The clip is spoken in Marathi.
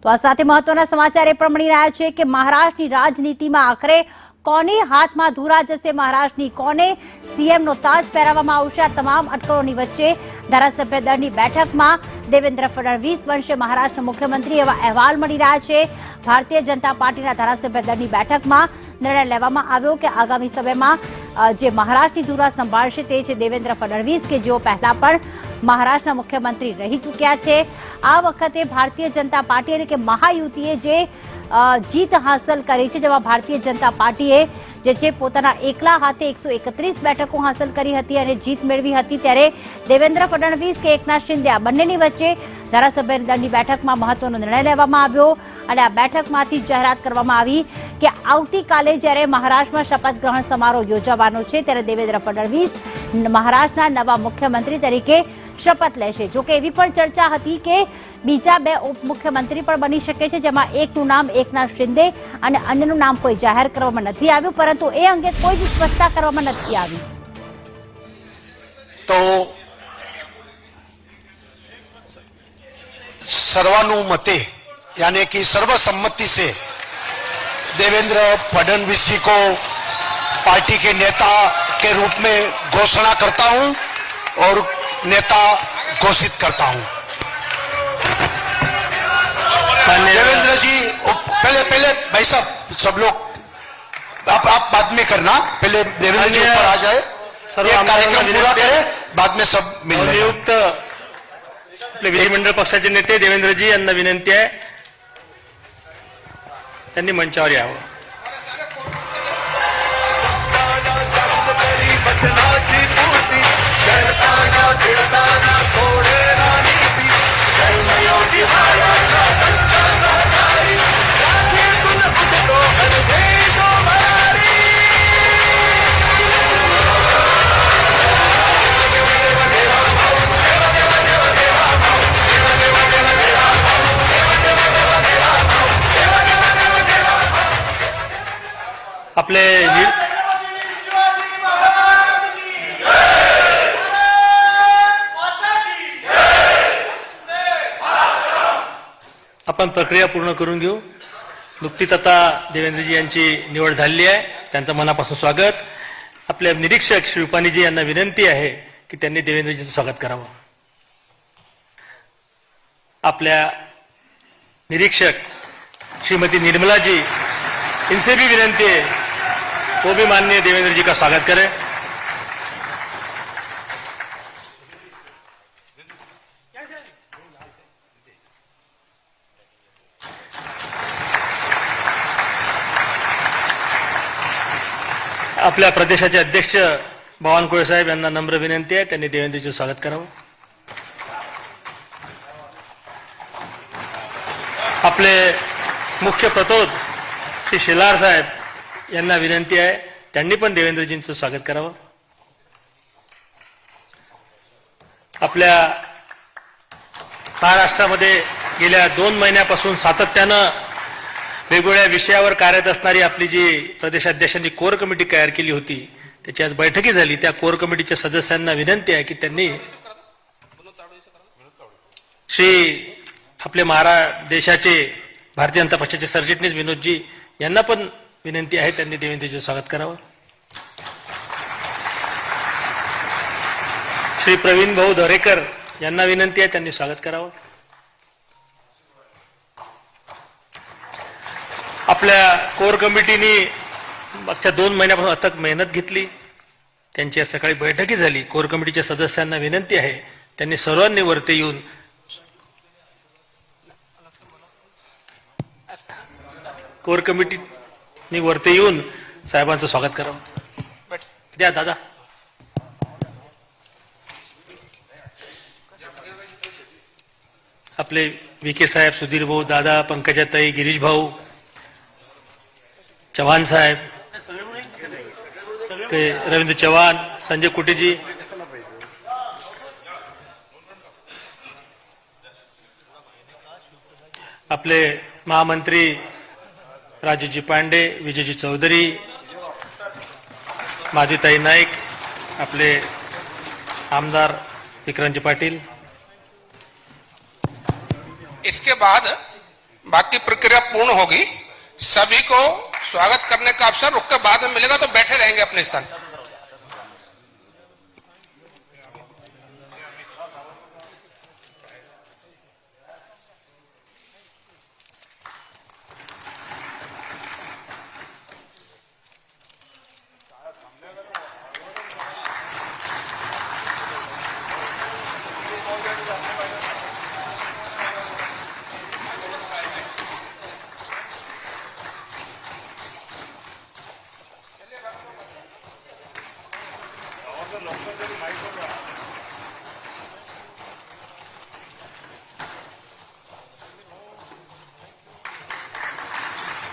તો આ સાથે મહત્વના સમાચાર એ પણ મળી રહ્યા છે કે મહારાષ્ટ્રની રાજનીતિમાં આખરે કોની હાથમાં ધુરા જશે, મહારાષ્ટ્રની કોને સીએમનો તાજ પહેરાવવામાં આવશે? આ તમામ અટકળોની વચ્ચે ધારાસભ્ય દળની બેઠકમાં દેવેન્દ્ર ફડણવીસ બનશે મહારાષ્ટ્રના મુખ્યમંત્રી એવા અહેવાલ મળી રહ્યા છે। ભારતીય જનતા પાર્ટીના ધારાસભ્ય દળની બેઠકમાં નિર્ણય લેવામાં આવ્યો કે આગામી સમયમાં જે મહારાષ્ટ્રની ધુરા સંભાળશે તે છે દેવેન્દ્ર ફડણવીસ, કે જેઓ પહેલા પણ મહારાષ્ટ્રના મુખ્યમંત્રી રહી ચૂક્યા છે। આ વખતે ભારતીય જનતા પાર્ટી એટલે કે મહાયુતિએ જે જીત હાંસલ કરી છે, જેમાં ભારતીય જનતા પાર્ટીએ જે છે પોતાના એકલા હાથે 131 બેઠકો હાંસલ કરી હતી અને જીત મેળવી હતી, ત્યારે દેવેન્દ્ર ફડણવીસ કે એકનાથ શિંદે આ બંનેની વચ્ચે ધારાસભ્ય દળની બેઠકમાં મહત્વનો નિર્ણય લેવામાં આવ્યો અને આ બેઠકમાંથી જાહેરાત કરવામાં આવી કે આવતીકાલે જ્યારે મહારાષ્ટ્રમાં શપથ ગ્રહણ સમારોહ યોજાવાનો છે ત્યારે દેવેન્દ્ર ફડણવીસ મહારાષ્ટ્રના નવા મુખ્યમંત્રી તરીકે શપથ લેશે। જો કે એવી પણ ચર્ચા હતી કે બીજા બે ઉપમુખ્યમંત્રી પણ બની શકે છે, જેમાં એકનું નામ એકનાથ શિંદે અને અન્યનું નામ કોઈ જાહેર કરવામાં નથી આવ્યું, પરંતુ એ અંગે કોઈ જ સ્પષ્ટતા કરવામાં નથી આવી। તો सर्वानुमते यानी कि सर्वसम्मति से देवेंद्र फडणवीस जी को पार्टी के नेता के रूप में घोषणा करता हूं और नेता घोषित करता हूं। देवेंद्र जी पहले भाई साहब सब लोग आप बाद में करना, पहले देवेंद्र जी ऊपर आ जाए, कार्यक्रम पूरा करें, बाद में सब नियुक्त विधिमंडळ पक्षाचे नेते देवेंद्रजी यांना विनंती आहे त्यांनी मंचावर यावं। आपले आपण प्रक्रिया पूर्ण करून घेऊ। नुकतीच आता देवेंद्रजी यांची निवड झाली आहे, त्यांचं मनापासून स्वागत। आपले निरीक्षक श्री रुपानीजी यांना विनंती आहे की त्यांनी देवेंद्रजींचं स्वागत करावं। आपल्या निरीक्षक श्रीमती निर्मलाजी, इनसे भी विनंती है वो भी माननीय देवेंद्र जी का स्वागत करें। आपल्या प्रदेशाचे अध्यक्ष बावनकुळे साहेब यांना नम्र विनंती आहे त्यांनी देवेंद्रजीचं स्वागत करावं। आपले मुख्य प्रतोद श्री शेलार साहेब यांना विनंती आहे त्यांनी पण देवेंद्रजींचं स्वागत करावं। आपल्या महाराष्ट्रामध्ये गेल्या 2 महिन्यापासून सातत्यानं वेगवेगळ्या विषयावर कार्यरत असणारी आपली जी प्रदेशाध्यक्षांनी कोर कमिटी तयार केली होती त्याची आज बैठकी झाली। त्या कोर कमिटीच्या सदस्यांना विनंती आहे की त्यांनी श्री आपले देशाचे भारतीय जनता पक्षाचे सरचिटणीस विनोदजी यांना पण विनंती आहे त्यांनी देवेंद्रजीचं स्वागत करावं। श्री प्रवीण भाऊ दरेकर यांना विनंती आहे त्यांनी स्वागत करावं। आपल्या कोर कमिटीने मागच्या 2 महिन्यापासून अथक मेहनत घेतली, त्यांची आज सकाळी बैठकी झाली। कोर कमिटीच्या सदस्यांना विनंती आहे त्यांनी सर्वांनी वरती येऊन कोर कमिटीने वरती येऊन साहेबांचं स्वागत करावं। द्या दादा। आपले विके साहेब, सुधीर भाऊ, दादा, पंकजाताई, गिरीश भाऊ, चव्हाण साहेब, ते रवींद्र चव्हाण, संजय कुटेजी, आपले महामंत्री राजूजी पांडे, विजयजी चौधरी, माधुताई नाईक, आपले आमदार विक्रांतजी पाटील। इसके बाद बाकी प्रक्रिया पूर्ण होगी। सभी को स्वागत करने का अवसर रुक के बाद में मिलेगा, तो बैठे रहेंगे अपने स्थान।